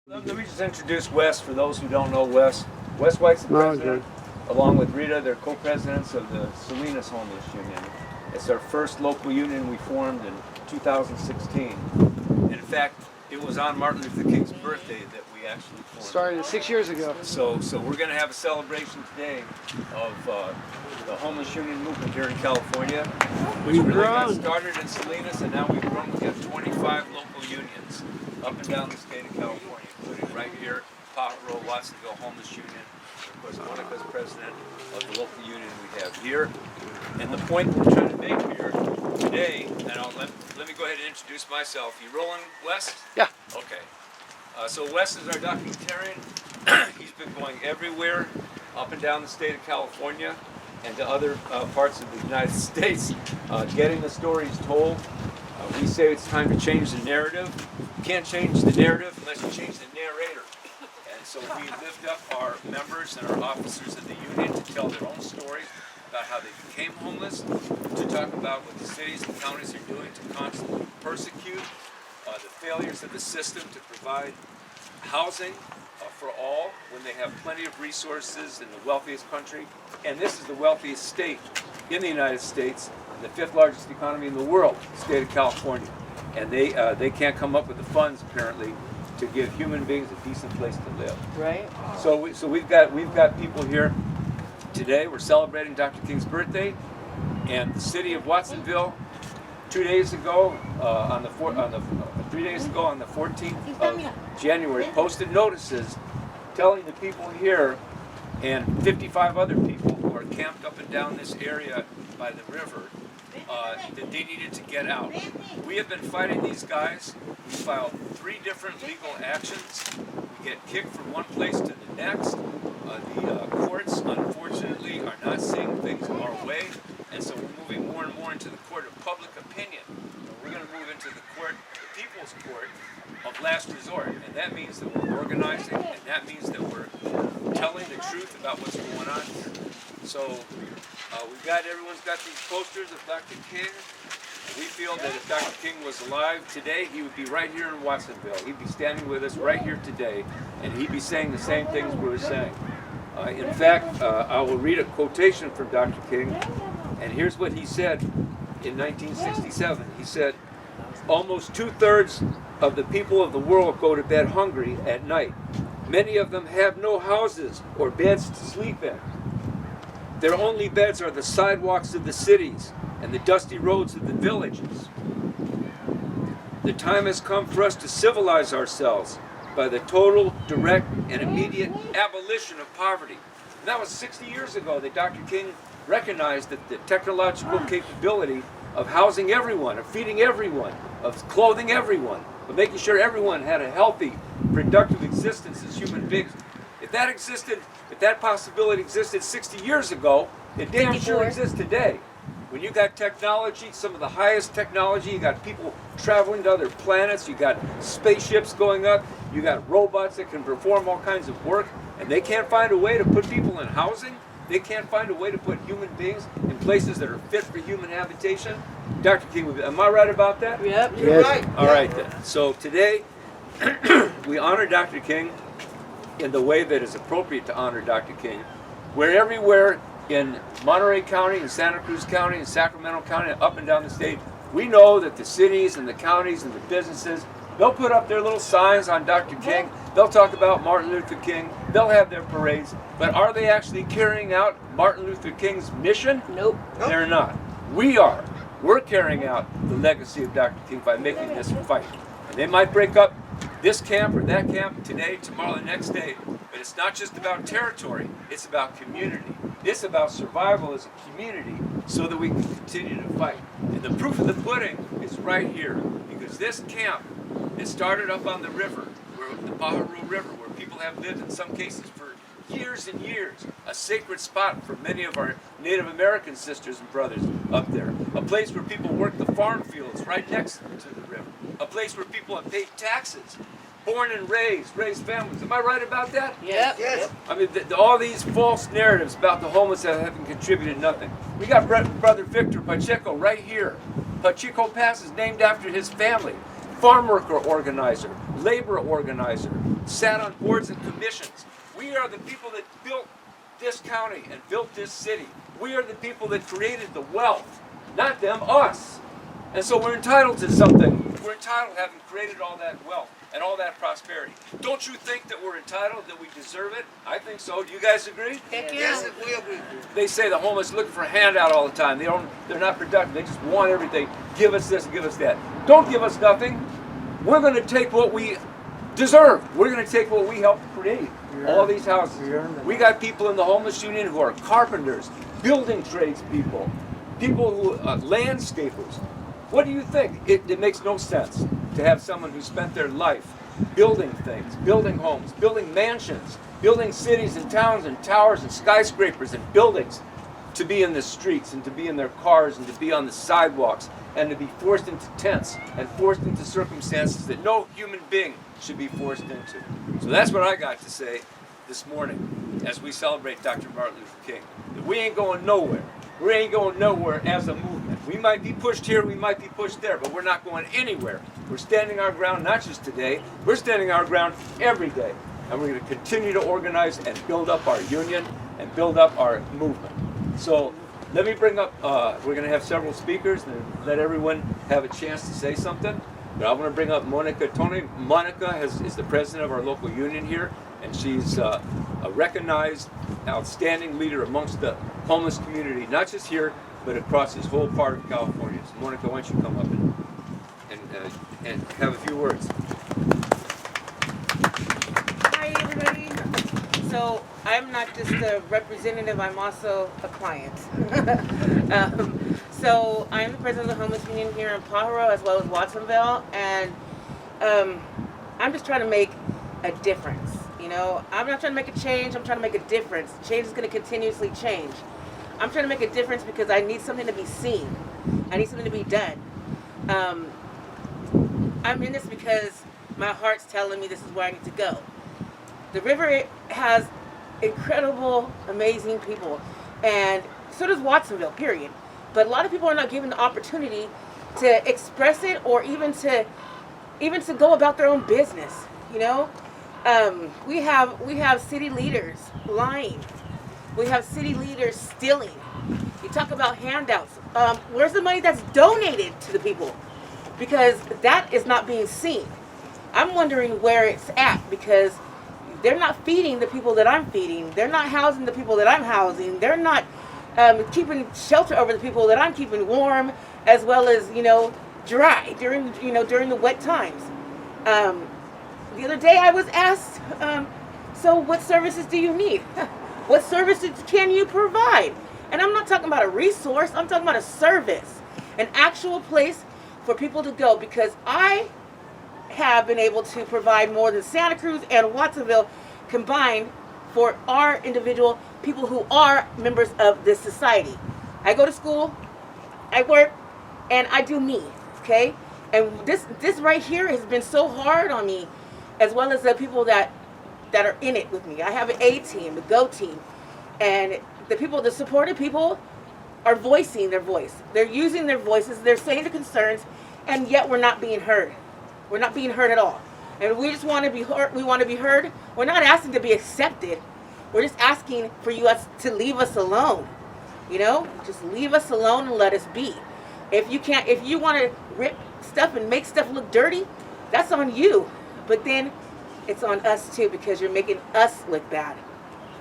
Let me just introduce Wes for those who don't know Wes. Wes White's the president, along with Rita. They're co-presidents of the Salinas Homeless Union. It's our first local union we formed in 2016. And in fact, it was on Martin Luther King's birthday that we actually formed. Started 6 years ago. So we're going to have a celebration today of the homeless union movement here in California. We've really got grown. started in Salinas, and now we've grown. We have 25 local unions up and down the state of California, including right here, Pajaro, Watsonville Homeless Union. Of course, Monica's president of the local union we have here. And the point we're trying to make here today, and let me go ahead and introduce myself. You rolling, Wes? Yeah. Okay. So Wes is our documentarian. He's been going everywhere up and down the state of California and to other parts of the United States, getting the stories told. We say it's time to change the narrative. You can't change the narrative unless you change the narrator. And so we lift up our members and our officers of the union to tell their own stories about how they became homeless, to talk about what the cities and counties are doing to constantly persecute the failures of the system to provide housing for all when they have plenty of resources in the wealthiest country. And this is the wealthiest state in the United States, the 5th largest economy in the world, the state of California. And they can't come up with the funds apparently to give human beings a decent place to live. Right. So we've got people here today. We're celebrating Dr. King's birthday, and the city of Watsonville 2 days ago, 3 days ago on the 14th of January, posted notices telling the people here and 55 other people who are camped up and down this area by the river that they needed to get out. We have been fighting these guys. We filed 3 different legal actions. We get kicked from one place to the next. The courts, unfortunately, are not seeing things our way, and so we're moving more and more into the court of public opinion. We're going to move into the court, the people's court of last resort, and that means that we're organizing, and that means that we're telling the truth about what's going on here. So everyone's got these posters of Dr. King. We feel that if Dr. King was alive today, he would be right here in Watsonville. He'd be standing with us right here today, and he'd be saying the same things we were saying. In fact, I will read a quotation from Dr. King, and here's what he said in 1967. He said, "Almost 2/3 of the people of the world go to bed hungry at night. Many of them have no houses or beds to sleep in. Their only beds are the sidewalks of the cities and the dusty roads of the villages. The time has come for us to civilize ourselves by the total, direct, and immediate abolition of poverty." And that was 60 years ago that Dr. King recognized that the technological capability of housing everyone, of feeding everyone, of clothing everyone, of making sure everyone had a healthy, productive existence as human beings. If that existed, if that possibility existed 60 years ago, it damn sure exists today. When you got technology, some of the highest technology, you got people traveling to other planets, you got spaceships going up, you got robots that can perform all kinds of work, and they can't find a way to put people in housing. They can't find a way to put human beings in places that are fit for human habitation. Dr. King, am I right about that? Yep. You're right. All right then. So today, we honor Dr. King in the way that is appropriate to honor Dr. King. We're everywhere in Monterey County, in Santa Cruz County, in Sacramento County, up and down the state. We know that the cities and the counties and the businesses, they'll put up their little signs on Dr. King. They'll talk about Martin Luther King. They'll have their parades. But are they actually carrying out Martin Luther King's mission? Nope. They're not. We are. We're carrying out the legacy of Dr. King by making this fight. And they might break up this camp or that camp today, tomorrow, the next day. But it's not just about territory. It's about community. It's about survival as a community so that we can continue to fight. And the proof of the pudding is right here. Because this camp, it started up on the river, the Pajaro River, where people have lived in some cases for years and years. A sacred spot for many of our Native American sisters and brothers up there. A place where people work the farm fields right next to the river. A place where people have paid taxes, born and raised families. Am I right about that? Yep. Yes. I mean, all these false narratives about the homeless that haven't contributed nothing. We got Brother Victor Pacheco right here. Pacheco Pass is named after his family. farm worker organizer, labor organizer, sat on boards and commissions. We are the people that built this county and built this city. We are the people that created the wealth, not them, us. And so we're entitled to something. We're entitled to having created all that wealth and all that prosperity. Don't you think that we're entitled, that we deserve it? I think so. Do you guys agree? Yes, we agree. They say the homeless looking for a handout all the time. They're not productive. They just want everything. Give us this, give us that. Don't give us nothing. We're going to take what we deserve. We're going to take what we helped create. All these houses. We got people in the homeless union who are carpenters, building trades people who landscapers. What do you think? It makes no sense to have someone who spent their life building things, building homes, building mansions, building cities and towns and towers and skyscrapers and buildings, to be in the streets and to be in their cars and to be on the sidewalks and to be forced into tents and forced into circumstances that no human being should be forced into. So that's what I got to say this morning as we celebrate Dr. Martin Luther King. That we ain't going nowhere. We ain't going nowhere as a movement. We might be pushed here, we might be pushed there, but we're not going anywhere. We're standing our ground not just today, we're standing our ground every day. And we're going to continue to organize and build up our union and build up our movement. So let me bring up, we're going to have several speakers and let everyone have a chance to say something. But I want to bring up Monica Tony. Monica is the president of our local union here, and she's a recognized, outstanding leader amongst the homeless community, not just here, but across this whole part of California. So Monica, why don't you come up and have a few words. Hi everybody. So I'm not just a representative, I'm also a client. So I'm the president of the homeless union here in Pajaro as well as Watsonville, and I'm just trying to make a difference. You know, I'm not trying to make a change, I'm trying to make a difference. Change is going to continuously change. I'm trying to make a difference because I need something to be seen. I need something to be done. I'm in this because my heart's telling me this is where I need to go. The river has incredible, amazing people, and so does Watsonville, period. But a lot of people are not given the opportunity to express it, or even to go about their own business. You know, we have city leaders lying. We have city leaders stealing. You talk about handouts. Where's the money that's donated to the people? Because that is not being seen. I'm wondering where it's at, because they're not feeding the people that I'm feeding. They're not housing the people that I'm housing. They're not keeping shelter over the people that I'm keeping warm, as well as, you know, dry during the wet times. The other day I was asked, so what services do you need? What services can you provide? And I'm not talking about a resource, I'm talking about a service, an actual place for people to go, because I have been able to provide more than Santa Cruz and Watsonville combined for our individual people who are members of this society. I go to school, I work, and I do me, okay? And this right here has been so hard on me, as well as the people that are in it with me. I have an A team, the Go team, and the supported people are voicing their voice. They're using their voices, they're saying their concerns, and yet we're not being heard. We're not being heard at all. And we just want to be heard. We want to be heard. We're not asking to be accepted. We're just asking for you to leave us alone. You know, just leave us alone and let us be. If you want to rip stuff and make stuff look dirty, that's on you. But then it's on us too, because you're making us look bad.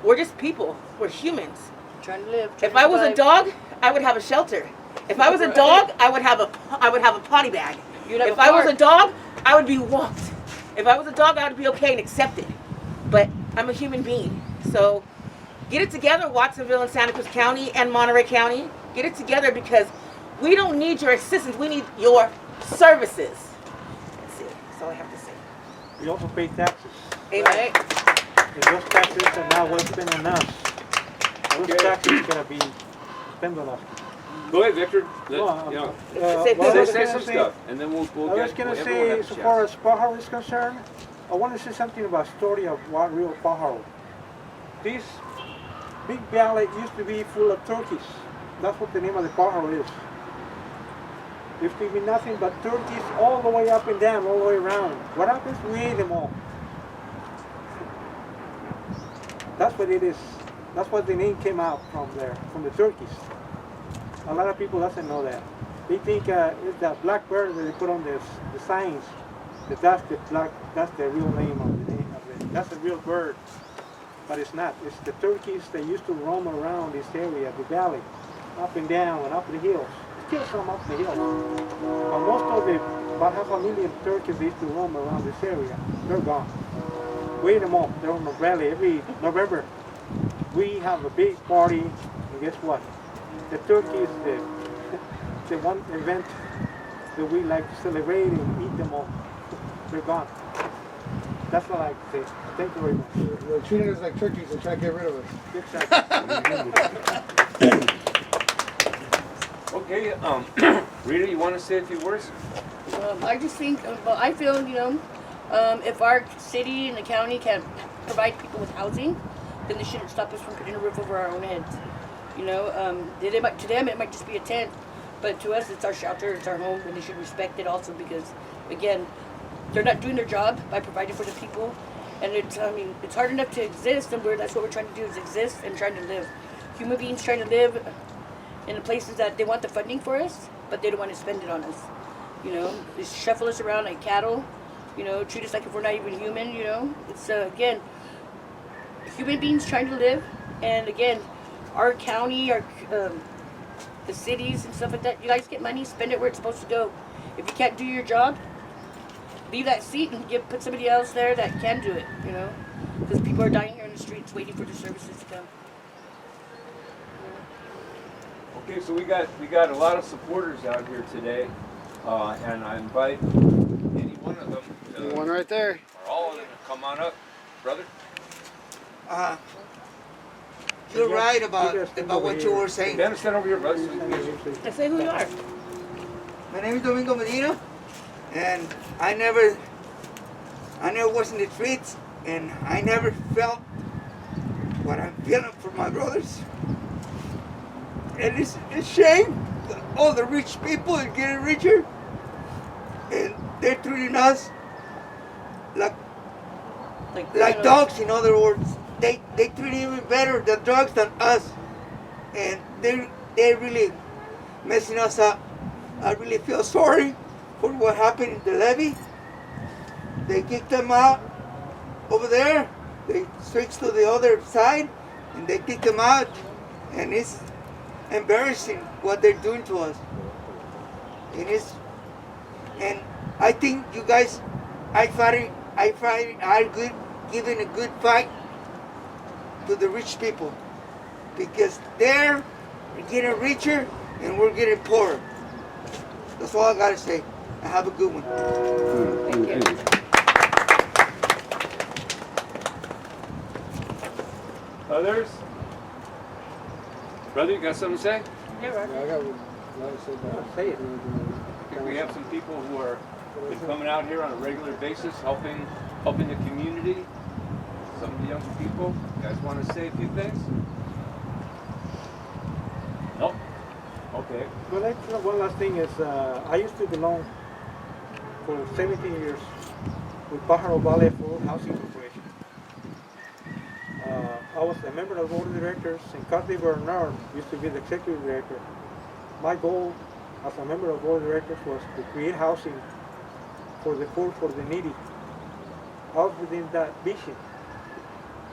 We're just people. We're humans. Trying to live. If I was a dog, I would have a shelter. If I was a dog, I would have a potty bag. If I was a dog, I would be walked. If I was a dog, I would be okay and accepted. But I'm a human being. So get it together, Watsonville and Santa Cruz County and Monterey County. Get it together, because we don't need your assistance. We need your services. That's it. That's all I have to say. We also pay taxes. Amen. Right? And those taxes are not well spent on us. Those taxes are going to be spent on us. Go ahead, Victor. Say some stuff, and then we'll I was going to say, so far as Pajaro is concerned, I want to say something about the story of Wild River Pajaro. This big valley used to be full of turkeys. That's what the name of the Pajaro is. Used to be nothing but turkeys all the way up and down, all the way around. What happens? We ate them all. That's what it is. That's what the name came out from there, from the turkeys. A lot of people doesn't know that. They think it's that black bird that they put on the signs. That's the real name of the that's the real bird. But it's not. It's the turkeys that used to roam around this area, the valley, up and down and up the hills. Still some up the hills. But most of the, about 500,000 turkeys that used to roam around this area, they're gone. We eat them all. They're on the rally every November. We have a big party, and guess what? The turkey is the one event that we like to celebrate and eat them all. They're gone. That's what I say. Thank you very much. They're treating us like turkeys and trying to get rid of us. Exactly. Okay, Rita, you want to say a few words? I just think, I feel, if our city and the county can provide people with housing, then they shouldn't stop us from putting a roof over our own heads. To them it might just be a tent, but to us it's our shelter, it's our home, and they should respect it also because, again, they're not doing their job by providing for the people, and it's hard enough to exist, and that's what we're trying to do is exist and trying to live. Human beings trying to live in the places that they want the funding for us, but they don't want to spend it on us. They shuffle us around like cattle, treat us like if we're not even human, It's, again, human beings trying to live, and again, our county, the cities and stuff like that, you guys get money, spend it where it's supposed to go. If you can't do your job, leave that seat and put somebody else there that can do it, Because people are dying here in the streets waiting for the services to come. Okay, so we got a lot of supporters out here today, and I invite any one of them to, One right there. or all of them to come on up, brother. You're right about what you were saying. Dan, stand over here, brother. And say who you are. My name is Domingo Medina, and I never was in the streets, and I never felt what I'm feeling for my brothers. And it's a shame that all the rich people are getting richer, and they're treating us like dogs. In other words, they treat even better the dogs than us, and they're really messing us up. I really feel sorry for what happened in the levee. They kicked them out over there. They switched to the other side, and they kicked them out, and it's embarrassing what they're doing to us. And I think you guys, I find are good, giving a good fight to the rich people, because they're getting richer and we're getting poorer. That's all I gotta say. Have a good one. Thank you. Others? Brother, you got something to say? Yeah, right. Yeah, I got a lot to say about it. Say it. I think we have some people who are been coming out here on a regular basis, helping the community. Some of the younger people. You guys want to say a few things? Nope. Okay. Well, one last thing is, I used to belong for 17 years with Pajaro Valley Affordable Housing Corporation. I was a member of the board of directors, and Carly Bernard used to be the executive director. My goal as a member of the board of directors was to create housing for the poor, for the needy. I was within that vision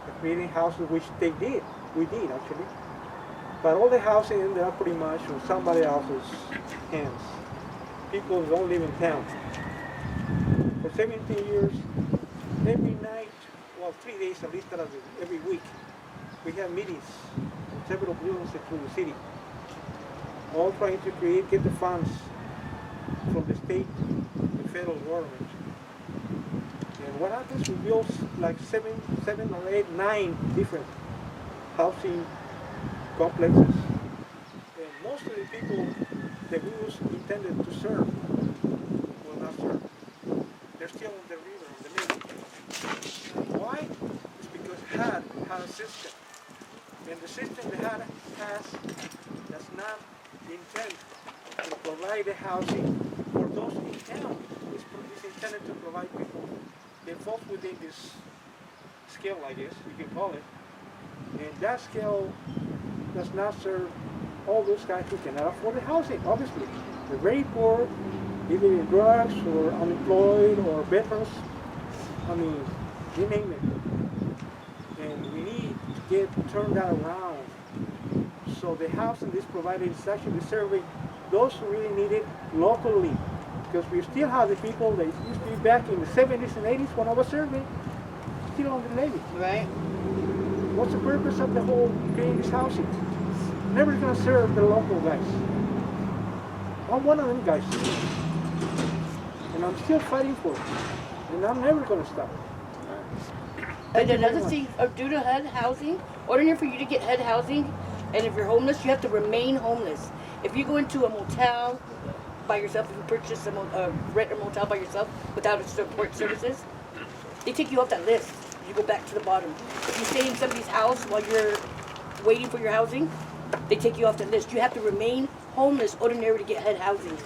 of creating houses, which they did. We did, actually. But all the housing ended up pretty much on somebody else's hands. People who don't live in town. For 17 years, every night, well, 3 days at least every week, we have meetings in several buildings through the city, all trying to get the funds from the state and federal government. And what happens, we build like seven or eight, 9 different housing complexes. And most of the people that we was intended to serve will not serve. They're still on the river, on the lake. Why? It's because HUD has a system. And the system the HUD has does not intend to provide the housing for those in town. It's intended to provide people that fall within this scale, I guess you can call it. And that scale does not serve all those guys who cannot afford the housing, obviously. They're very poor, either in drugs or unemployed or veterans. I mean, you name it. And we need to turn that around. So the housing is provided is actually serving those who really need it locally. Because we still have the people that used to be back in the 70s and 80s when I was serving, still on the levy. Right. What's the purpose of the whole creating this housing? Never gonna serve the local guys. I'm one of them guys. And I'm still fighting for it. And I'm never gonna stop. And another thing, due to HUD housing, order for you to get HUD housing, and if you're homeless, you have to remain homeless. If you go into a motel by yourself, if you purchase rent a motel by yourself without support services, they take you off that list. You go back to the bottom. If you stay in somebody's house while you're waiting for your housing, they take you off the list. You have to remain homeless ordinary to get HUD housing.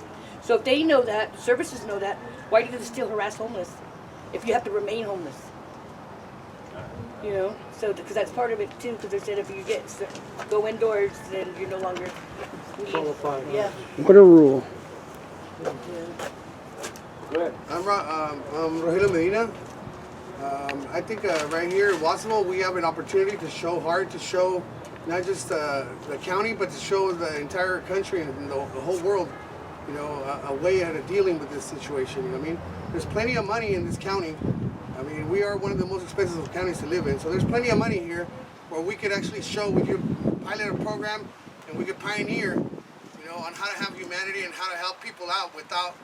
So if they know that, the services know that, why do they still harass homeless if you have to remain homeless? You know, so because that's part of it too. Because they said if you go indoors, then you're no longer need. Qualified. Yeah. What a rule. Yeah. Go ahead. I'm Rogelio Medina. I think right here in Watsonville, we have an opportunity to show heart, to show not just the county, but to show the entire country and the whole world, you know, a way ahead of dealing with this situation. You know what I mean? There's plenty of money in this county. I mean, we are one of the most expensive counties to live in, so there's plenty of money here where we could actually show, we could pilot a program and we could pioneer, you know, on how to have humanity and how to help people out without,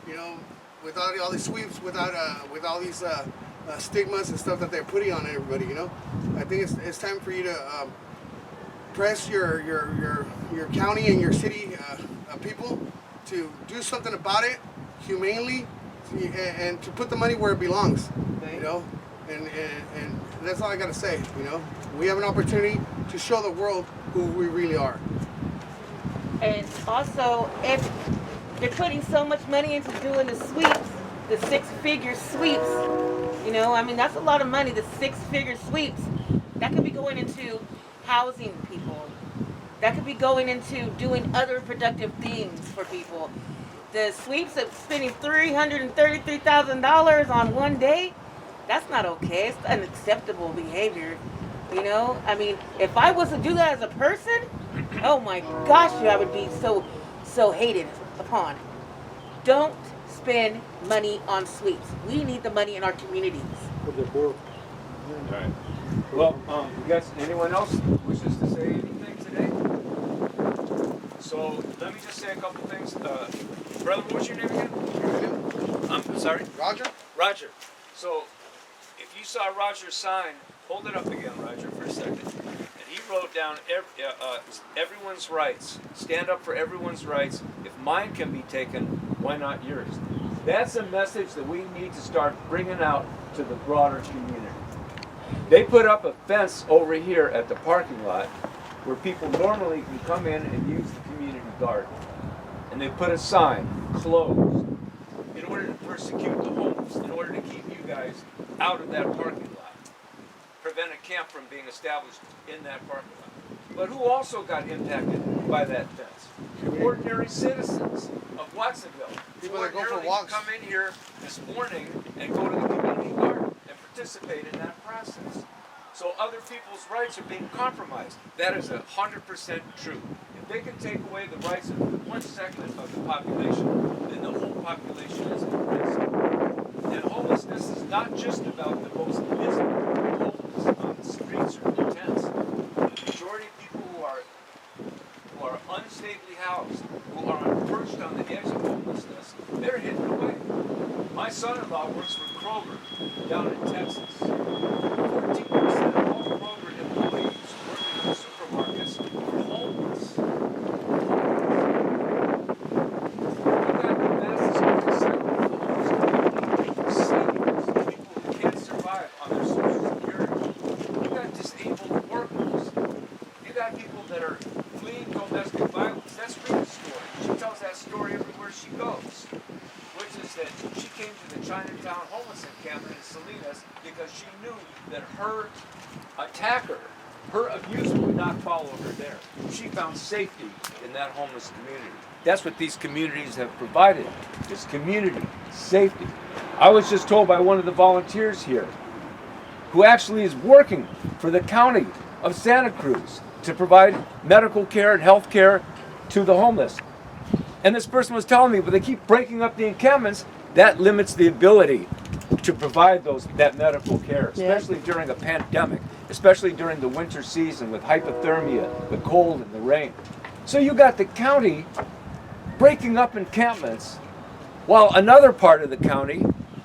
you know, without all these sweeps, with all these stigmas and stuff that they're putting on everybody. You know, I think it's time for you to press your county and your city people to do something about it humanely, and to put the money where it belongs. You know, and that's all I gotta say. You know, we have an opportunity to show the world who we really are. And also, if they're putting so much money into doing the sweeps, the six-figure sweeps, you know, I mean, that's a lot of money, the six-figure sweeps. That could be going into housing people. That could be going into doing other productive things for people. The sweeps of spending $333,000 on one day, that's not okay. It's unacceptable behavior. You know, I mean, if I was to do that as a person, oh my gosh, I would be so hated upon. Don't spend money on sweeps. We need the money in our communities. For the board. All right. Well, you guys, anyone else wishes to say anything today? So let me just say a couple things. Brother, what's your name again? I'm sorry? Roger? Roger. So if you saw Roger's sign, hold it up again, Roger, for a second. And he wrote down everyone's rights. Stand up for everyone's rights. If mine can be taken, why not yours? That's a message that we need to start bringing out to the broader community. They put up a fence over here at the parking lot where people normally can come in and use the community garden. And they put a sign, closed, in order to persecute the homeless, in order to keep you guys out of that parking lot. Prevent a camp from being established in that parking lot. But who also got impacted by that fence? Ordinary citizens of Watsonville. People that go for ordinarily walks. come in here this morning and go to the community garden and participate in that process. So other people's rights are being compromised. That is 100% true. If they can take away the rights of 1 segment of the population, then the whole population is at risk. And homelessness is not just about the most miserable homeless on the streets or in the tents. The majority of people who are unstably housed, who are perched on the edge of homelessness, they're hidden away. My son-in-law works for Kroger down in Texas. 14% of all Kroger employees working in the supermarkets are homeless. We've got the fastest growing segment of the homeless community, seniors, people who can't survive on their Social Security. You've got disabled workers. You got people that are fleeing domestic violence. That's Rita's story. She tells that said she came to the Chinatown homeless encampment in Salinas because she knew that her attacker, her abuser would not follow her there. She found safety in that homeless community. That's what these communities have provided, is community, safety. I was just told by one of the volunteers here, who actually is working for the county of Santa Cruz to provide medical care and health care to the homeless. And this person was telling me, but they keep breaking up the encampments, that limits the ability to provide that medical care, especially during a pandemic, especially during the winter season with hypothermia, the cold and the rain. So you got the county breaking up encampments while another part of the county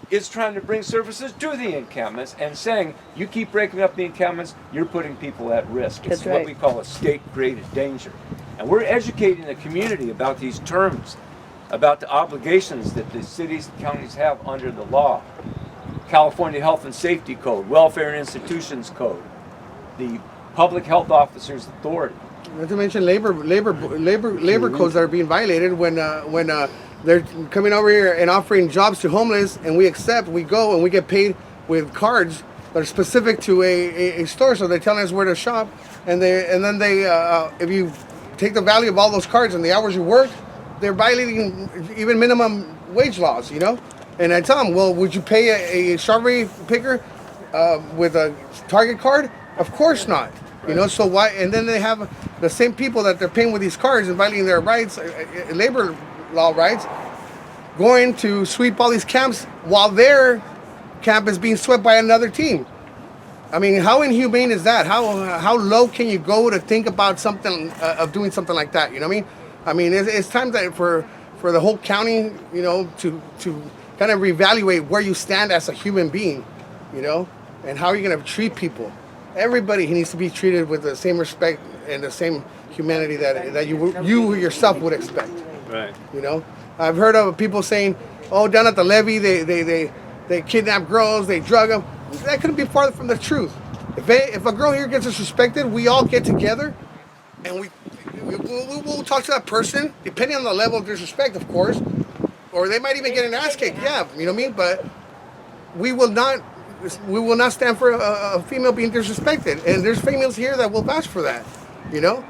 is trying to bring services to the encampments and saying, you keep breaking up the encampments, you're putting people at risk. It's what we call a state-created danger. And we're educating the community about these terms, about the obligations that the cities and counties have under the law. California Health and Safety Code, Welfare and Institutions Code, the Public Health Officer's Authority. Not to mention labor codes that are being violated when they're coming over here and offering jobs to homeless, and we accept, we go, and we get paid with cards that are specific to a store. So they're telling us where to shop, and then if you take the value of all those cards and the hours you worked, they're violating even minimum wage laws, you know. And I tell them, well, would you pay a strawberry picker with a Target card? Of course not. You know, so why? And then they have the same people that they're paying with these cards and violating their rights, labor law rights, going to sweep all these camps while their camp is being swept by another team. I mean, how inhumane is that? How low can you go to think about something of doing something like that? You know what I mean? I mean, it's time that for the whole county, you know, to kind of reevaluate where you stand as a human being, you know, and how you're going to treat people. Everybody needs to be treated with the same respect and the same humanity that you yourself would expect. Right. You know, I've heard of people saying, "Oh, down at the levee, they kidnap girls, they drug them." That couldn't be farther from the truth. If a girl here gets disrespected, we all get together, and we'll talk to that person, depending on the level of disrespect, of course, or they might even get an ass kicked. Yeah, you know what I mean. But we will not stand for a female being disrespected, and there's females here that will vouch for that. You know,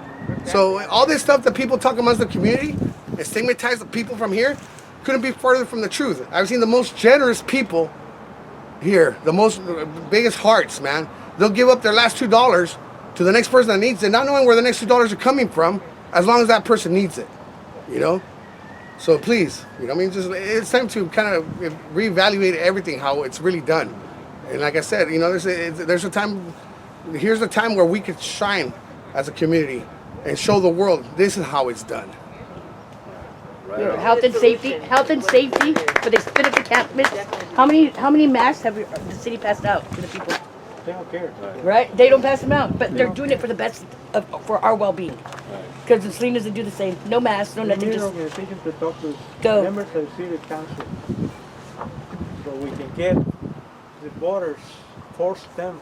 so all this stuff that people talk amongst the community and stigmatize the people from here couldn't be further from the truth. I've seen the most generous people here, the biggest hearts, man. They'll give up their last $2 to the next person that needs it, not knowing where the next $2 are coming from, as long as that person needs it, you know? So please, you know what I mean? Just, it's time to kind of reevaluate everything, how it's really done. And like I said, you know, there's a time, here's a time where we could shine as a community and show the world this is how it's done. Right. Health and safety, but they split up the encampments. How many masks have the city passed out to the people? They don't care. Right? They don't pass them out, but they're doing it for the best for our well-being. Because the Salinas, they do the same. No masks, no nothing. Just organization to talk to members of the city council, so we can get the voters, force them.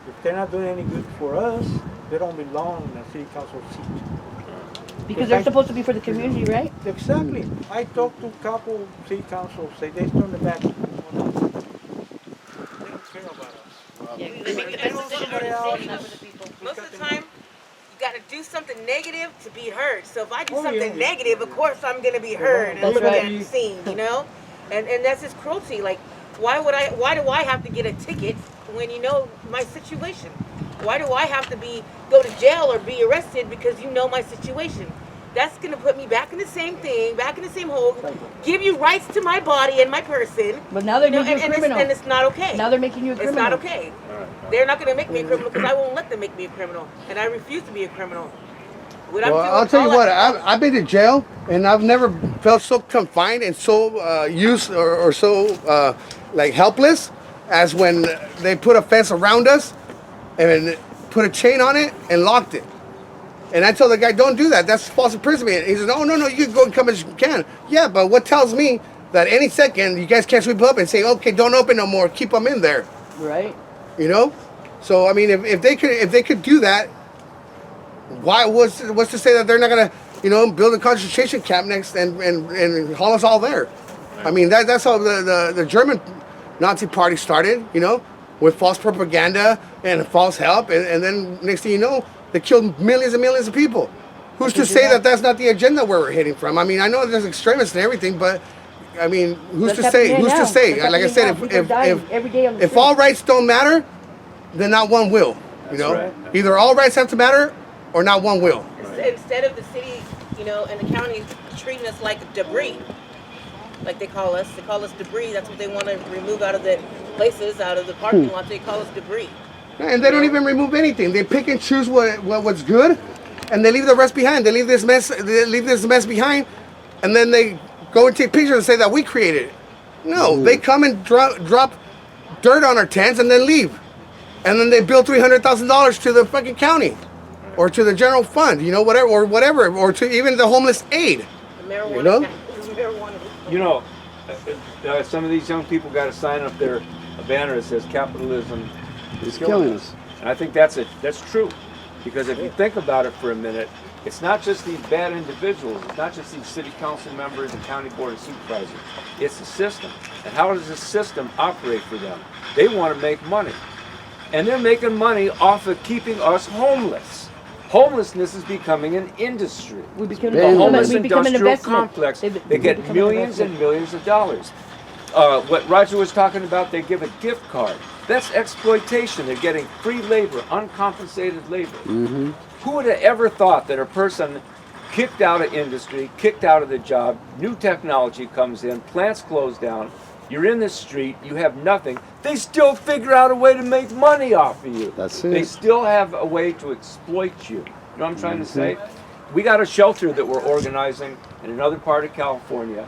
If they're not doing any good for us, they don't belong in a city council seat. Because they're supposed to be for the community, right? Exactly. I talked to a couple city councils, say they turn the back. They don't care about us. They make the best decision. Most of the time, you got to do something negative to be heard. So if I do something negative, of course I'm going to be heard and looked at and seen, you know? And that's just cruelty. Like, why do I have to get a ticket when you know my situation? Why do I have to go to jail or be arrested because you know my situation? That's going to put me back in the same thing, back in the same hole, give you rights to my body and my person. But now they're making you a criminal. And it's not okay. Now they're making you a criminal. It's not okay. They're not going to make me a criminal because I won't let them make me a criminal. And I refuse to be a criminal. Well, I'll tell you what, I've been to jail, and I've never felt so confined and so used or so like helpless as when they put a fence around us and put a chain on it and locked it. And I told the guy, don't do that. That's false imprisonment. He says, oh, no, you can go and come as you can. Yeah, but what tells me that any second you guys can't sweep up and say, okay, don't open no more. Keep them in there. Right. You know? So, I mean, if they could do that, what's to say that they're not going to, you know, build a concentration camp next and haul us all there? I mean, that's how the German Nazi party started, you know, with false propaganda and false help. And then next thing you know, they killed millions and millions of people. Who's to say that that's not the agenda where we're heading from? I mean, I know there's extremists and everything, but I mean, who's to say? Who's to say? Like I said, if all rights don't matter, then not one will. You know, right. Either all rights have to matter, or not one will. Instead of the city, you know, and the county treating us like debris, like they call us debris. That's what they want to remove out of the places, out of the parking lot. They call us debris. And they don't even remove anything. They pick and choose what's good, and they leave the rest behind. They leave this mess behind, and then they go and take pictures and say that we created it. No, they come and drop dirt on our tents and then leave. And then they bill $300,000 to the fucking county, or to the general fund, you know, whatever, or to even the homeless aid. The marijuana. You know? You know, some of these young people got to sign up there a banner that says capitalism is killing us. And I think that's true. Because if you think about it for a minute, it's not just these bad individuals, it's not just these city council members and county board of supervisors, it's the system. And how does the system operate for them? They want to make money. And they're making money off of keeping us homeless. Homelessness is becoming an industry. The homeless industrial complex, they get millions and millions of dollars. What Roger was talking about, they give a gift card. That's exploitation. They're getting free labor, uncompensated labor. Who would have ever thought that a person kicked out of industry, kicked out of the job, new technology comes in, plants close down, you're in the street, you have nothing, they still figure out a way to make money off of you. That's it. They still have a way to exploit you. You know what I'm trying to say? We got a shelter that we're organizing in another part of California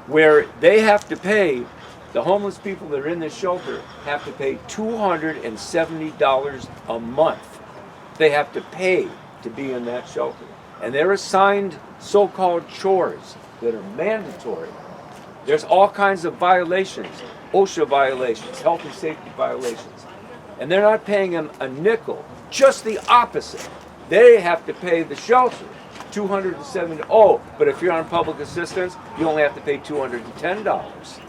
where they have to pay, the homeless people that are in this shelter have to pay $270 a month. They have to pay to be in that shelter. And they're assigned so-called chores that are mandatory. There's all kinds of violations, OSHA violations, health and safety violations. And they're not paying them a nickel, just the opposite. They have to pay the shelter $270. Oh, but if you're on public assistance, you only have to pay $210.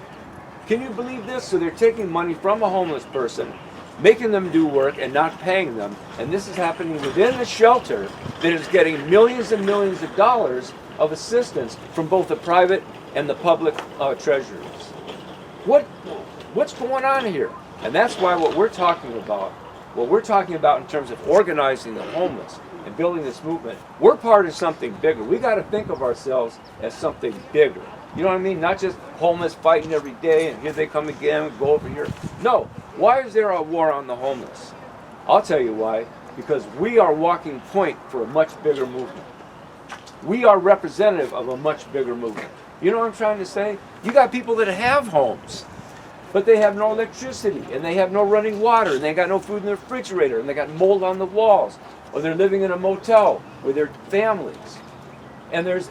Can you believe this? So they're taking money from a homeless person, making them do work and not paying them. And this is happening within the shelter that is getting millions and millions of dollars of assistance from both the private and the public treasuries. What's going on here? And that's why what we're talking about in terms of organizing the homeless and building this movement, we're part of something bigger. We got to think of ourselves as something bigger. You know what I mean? Not just homeless fighting every day and here they come again and go over here. No. Why is there a war on the homeless? I'll tell you why. Because we are walking point for a much bigger movement. We are representative of a much bigger movement. You know what I'm trying to say? You got people that have homes, but they have no electricity, and they have no running water, and they got no food in their refrigerator, and they got mold on the walls, or they're living in a motel with their families, and they're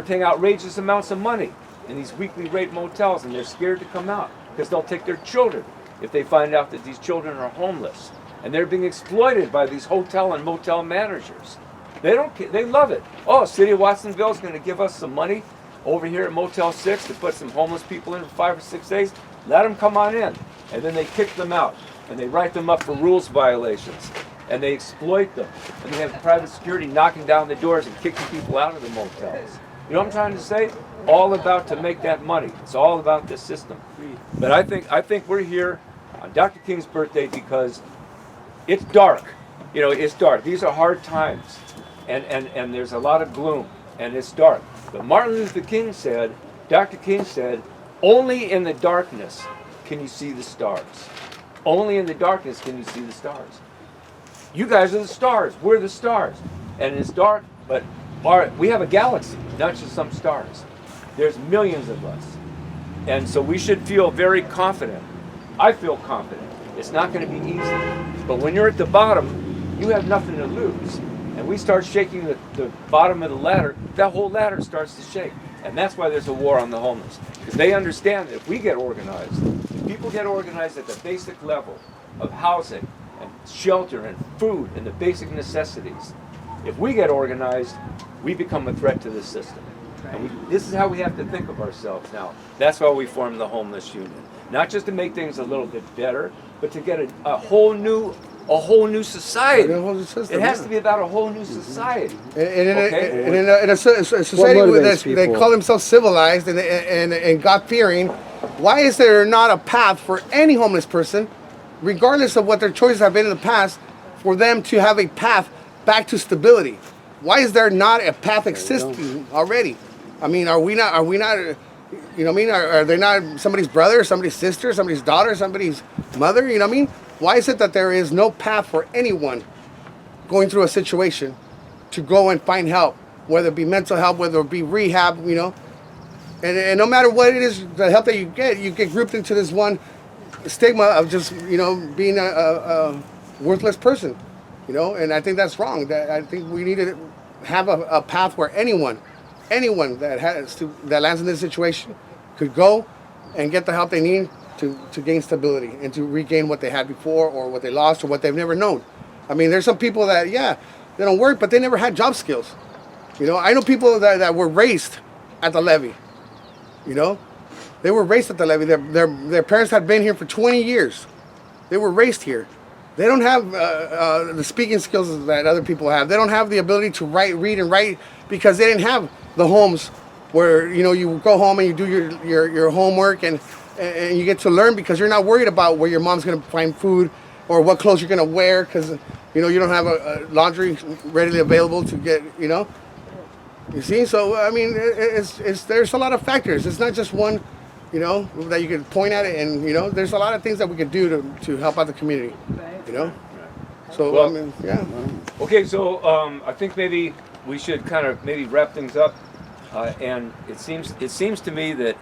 paying outrageous amounts of money in these weekly rate motels, and they're scared to come out because they'll take their children if they find out that these children are homeless, and they're being exploited by these hotel and motel managers. They don't care. They love it. Oh, City of Watsonville is going to give us some money over here at Motel 6 to put some homeless people in for 5 or 6 days. Let them come on in. And then they kick them out. And they write them up for rules violations. And they exploit them. And they have private security knocking down the doors and kicking people out of the motels. You know what I'm trying to say? All about to make that money. It's all about this system. But I think we're here on Dr. King's birthday because it's dark. You know, it's dark. These are hard times. And there's a lot of gloom, and it's dark. But Martin Luther King said, Dr. King said, only in the darkness can you see the stars. Only in the darkness can you see the stars. You guys are the stars. We're the stars. And it's dark, but we have a galaxy, not just some stars. There's millions of us. And so we should feel very confident. I feel confident. It's not going to be easy. But when you're at the bottom, you have nothing to lose. And we start shaking the bottom of the ladder, that whole ladder starts to shake. And that's why there's a war on the homeless. Because they understand that if we get organized, if people get organized at the basic level of housing and shelter and food and the basic necessities, if we get organized, we become a threat to the system. And this is how we have to think of ourselves now. That's why we formed the Homeless Union. Not just to make things a little bit better, but to get a whole new society. A whole system, It has yeah. to be about a whole new society. And in a society motivates that they people? call themselves civilized and God-fearing, why is there not a path for any homeless person, regardless of what their choices have been in the past, for them to have a path back to stability? Why is there not a path existing already? I mean, are we not, you know what I mean? Are they not somebody's brother, somebody's sister, somebody's daughter, somebody's mother, you know what I mean? Why is it that there is no path for anyone going through a situation to go and find help, whether it be mental help, whether it be rehab, you know? And no matter what it is, the help that you get grouped into this one stigma of just, you know, being a worthless person, you know? And I think that's wrong. That I think we need to have a path where anyone that lands in this situation could go and get the help they need to gain stability and to regain what they had before or what they lost or what they've never known. I mean, there's some people that, yeah, they don't work, but they never had job skills. You know, I know people that were raised at the levee. You know, they were raised at the levee. Their parents had been here for 20 years. They were raised here. They don't have the speaking skills that other people have. They don't have the ability to read and write because they didn't have the homes where, you know, you go home and you do your homework and you get to learn because you're not worried about where your mom's going to find food or what clothes you're going to wear because, you know, you don't have a laundry readily available to get, you know. You see? So, I mean, there's a lot of factors. It's not just one, you know, that you could point at it and, you know, there's a lot of things that we could do to help out the community, you know. So, Well, I mean, yeah. Okay, so I think maybe we should kind of maybe wrap things up. And it seems to me that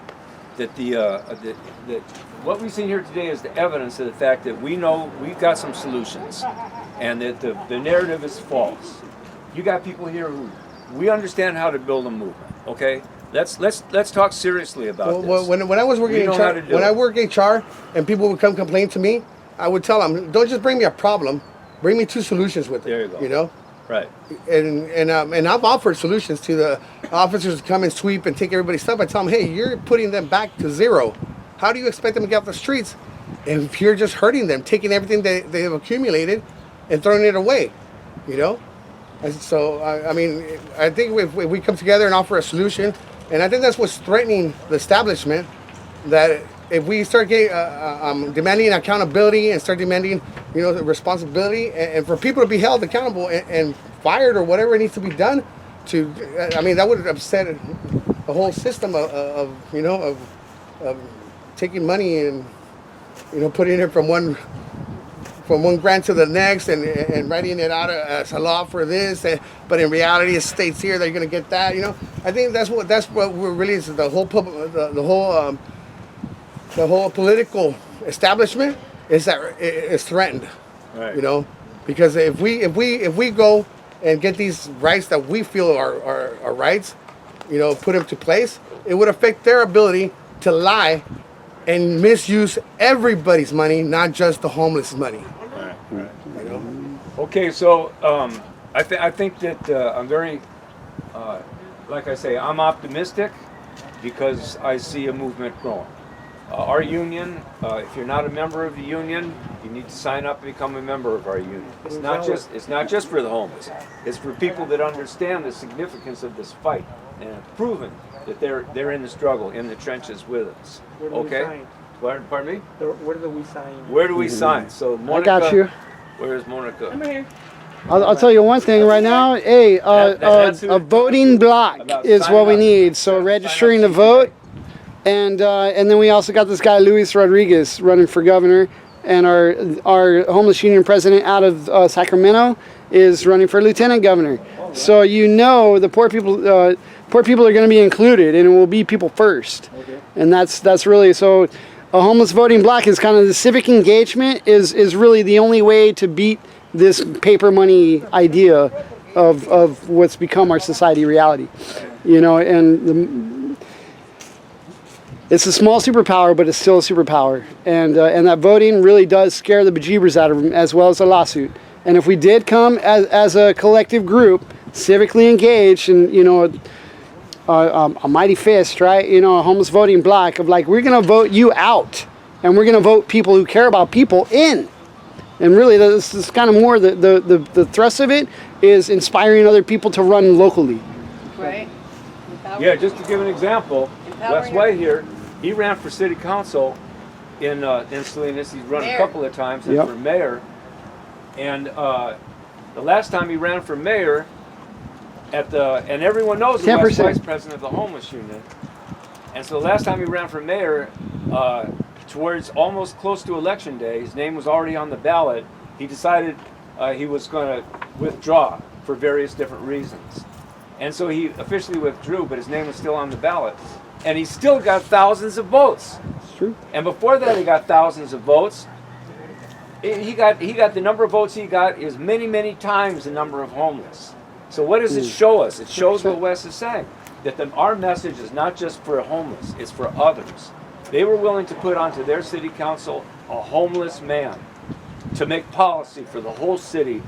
what we've seen here today is the evidence of the fact that we know we've got some solutions, and that the narrative is false. You got people here who we understand how to build a movement. Okay, let's talk seriously about this. Well, when I was working in HR, when I worked HR, and people would come complain to me, I would tell them, don't just bring me a problem, bring me two solutions with it. There you go. You know. Right. And I've offered solutions to the officers to come and sweep and take everybody's stuff. I tell them, hey, you're putting them back to zero. How do you expect them to get off the streets if you're just hurting them, taking everything they have accumulated and throwing it away, you know? And so, I mean, I think if we come together and offer a solution, and I think that's what's threatening the establishment, that if we start getting, demanding accountability and start demanding, you know, responsibility, and for people to be held accountable and fired or whatever needs to be done, I mean, that would upset the whole system of you know, of taking money and, you know, putting it from one grant to the next and writing it out as a law for this, but in reality it states here that you're going to get that, you know. I think that's what we're really is the whole political establishment is threatened, Right. you know, because if we go and get these rights that we feel are rights, you know, put them to place, it would affect their ability to lie and misuse everybody's money, not just the homeless money. Right. Right. You know? Okay, so I think that I'm very, like I say, I'm optimistic because I see a movement growing. Our union, if you're not a member of the union, you need to sign up and become a member of our union. It's not just for the homeless. It's for people that understand the significance of this fight and have proven that they're in the struggle, in the trenches with us. Where do we Okay? sign? Pardon me? Where do we sign? Where do we sign? So Monica, I got you. Where's Monica? I'm here. I'll tell you one thing right now. Hey, That's who- a voting block about is signing what we up. need. So Sign up registering to so you vote, and then we also got this guy Luis Rodriguez running for governor, and our homeless union president out of Sacramento is running for lieutenant governor. So you know the poor people are going to be included, and it will be people first. Okay. And that's really so. A homeless voting block is kind of the civic engagement is really the only way to beat this paper money idea of what's become our society reality, you know. And it's a small superpower, but it's still a superpower. And that voting really does scare the bejeebers out of them, as well as a lawsuit. And if we did come as a collective group, civically engaged, and, you know, a mighty fist, right? You know, a homeless voting block of like, we're going to vote you out, and we're going to vote people who care about people in. And really, this is kind of more the thrust of it is inspiring other people to run locally. Right. Yeah, just to give an example, Empowering Wes White here, he ran for city council in Salinas. He's run a Mayor. couple of times Yep. for mayor. And the last time he ran for mayor, and everyone knows the Wes 10%. White's president of the homeless union. And so the last time he ran for mayor, towards almost close to election day, his name was already on the ballot. He decided he was going to withdraw for various different reasons. And so he officially withdrew, but his name was still on the ballot. And he still got thousands of votes. It's true. And before that, he got thousands of votes. He got the number of votes he got is many, many times the number of homeless. So what does it show us? It shows what Wes is saying, that our message is not just for homeless, it's for others. They were willing to put onto their city council a homeless man to make policy for the whole city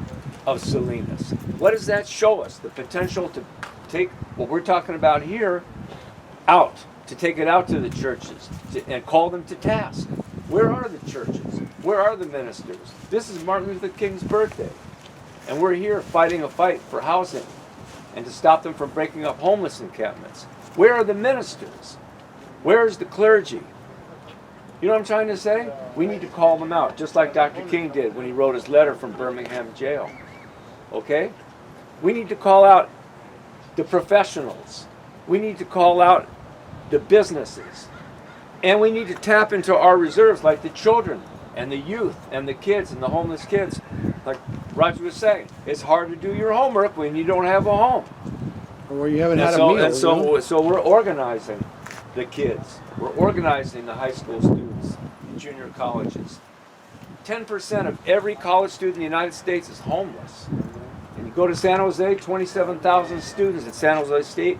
of Salinas. What does that show us? The potential to take what we're talking about here out, to take it out to the churches and call them to task. Where are the churches? Where are the ministers? This is Martin Luther King's birthday. And we're here fighting a fight for housing and to stop them from breaking up homeless encampments. Where are the ministers? Where's the clergy? You know what I'm trying to say? We need to call them out, just like Dr. King did when he wrote his letter from Birmingham jail. Okay? We need to call out the professionals. We need to call out the businesses. And we need to tap into our reserves like the children and the youth and the kids and the homeless kids. Like Roger was saying, it's hard to do your homework when you don't have a home. Or you haven't And had a so, meal. and so, you know? so we're organizing the kids. We're organizing the high school students, junior colleges. 10% of every college student in the United States is homeless. And you go to San Jose, 27,000 students at San Jose State,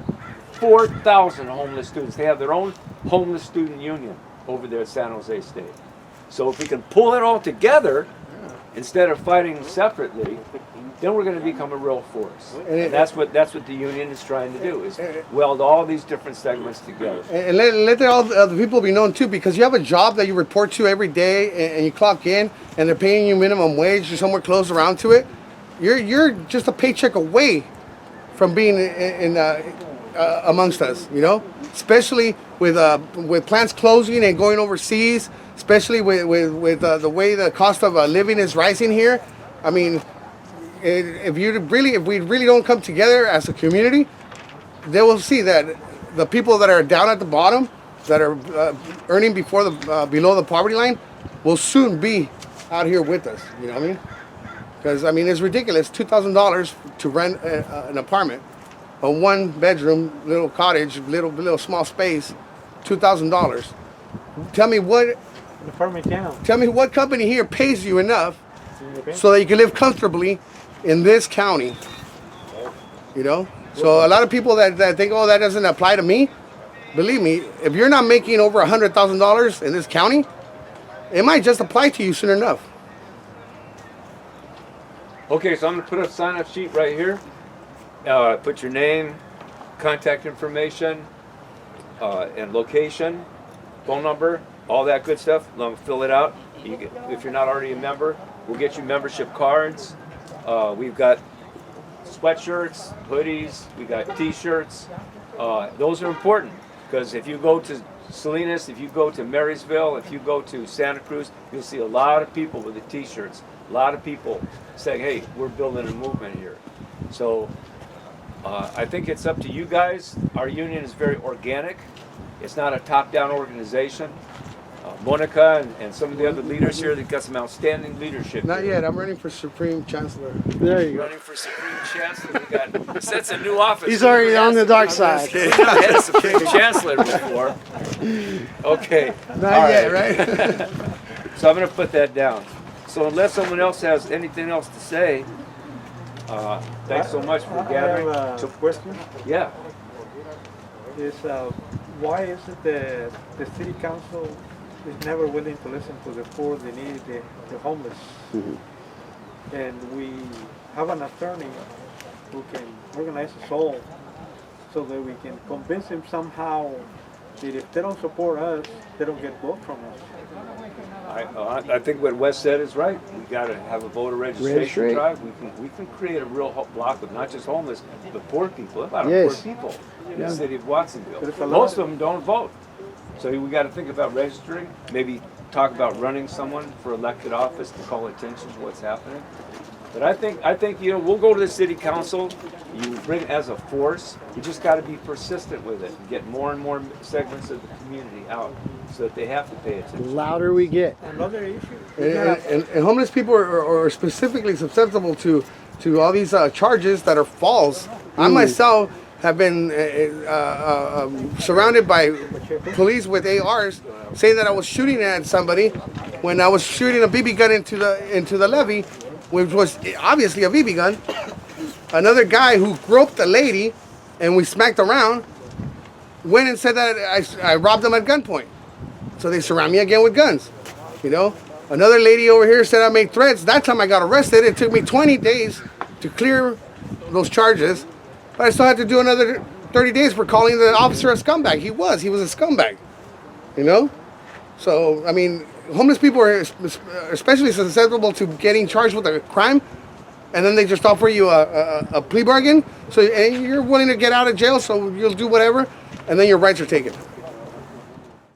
4,000 homeless students. They have their own homeless student union over there at San Jose State. So if we can pull it all together, instead of fighting separately, then we're going to become a real force. And that's what the union is trying to do, is weld all these different segments together. And let all the other people be known too, because you have a job that you report to every day, and you clock in, and they're paying you minimum wage or somewhere close around to it. You're just a paycheck away from being amongst us, you know. Especially with plants closing and going overseas, especially with the way the cost of living is rising here. I mean, if we really don't come together as a community, they will see that the people that are down at the bottom, that are earning below the poverty line, will soon be out here with us. You know what I mean? Because I mean, it's ridiculous. $2,000 to rent an apartment, a one-bedroom little cottage, little small space, $2,000. Tell me what company here pays you enough so that you can live comfortably in this county. You know? So a lot of people that think, oh, that doesn't apply to me, believe me, if you're not making over $100,000 in this county, it might just apply to you soon enough. Okay, so I'm going to put a sign-up sheet right here. Put your name, contact information, and location, phone number, all that good stuff. Fill it out. If you're not already a member, we'll get you membership cards. We've got sweatshirts, hoodies, we got t-shirts. Those are important, because if you go to Salinas, if you go to Marysville, if you go to Santa Cruz, you'll see a lot of people with the t-shirts. A lot of people saying, hey, we're building a movement here. So I think it's up to you guys. Our union is very organic. It's not a top-down organization. Monica and some of the other leaders here, they've got some outstanding leadership. Not here. yet. I'm running for Supreme Chancellor. There you go. Running for Supreme Chancellor. We got that's a new office. He's already on the dark side. We've not had a Supreme Chancellor before. Okay. Not yet, right? So I'm going to put that down. So unless someone else has anything else to say, thanks so much for gathering. I have a question. Yeah. Is why is it that the city council is never willing to listen to the poor, the needy, the homeless? And we have an attorney who can organize us all so that we can convince them somehow that if they don't support us, they don't get vote from us. I think what Wes said is right. We got to have a voter registration Registrate. drive. We can create a real block of not just homeless, but poor people. About Yes. poor people in Yeah. the city of Watsonville. There's a lot Most of- of them don't vote. So we got to think about registering. Maybe talk about running someone for elected office to call attention to what's happening. But I think we'll go to the city council. You bring it as a force. You just got to be persistent with it and get more and more segments of the community out so that they have to pay The attention. louder we get. Another issue. And homeless people are specifically susceptible to all these charges that are false. I myself have been surrounded by police with ARs saying that I was shooting at somebody when I was shooting a BB gun into the levee, which was obviously a BB gun. Another guy who groped a lady and we smacked around went and said that I robbed them at gunpoint. So they surround me again with guns, you know. Another lady over here said I made threats. That time I got arrested. It took me 20 days to clear those charges, but I still had to do another 30 days for calling the officer a scumbag. He was a scumbag, you know. So I mean, homeless people are especially susceptible to getting charged with a crime, and then they just offer you a plea bargain. So and you're willing to get out of jail, so you'll do whatever, and then your rights are taken.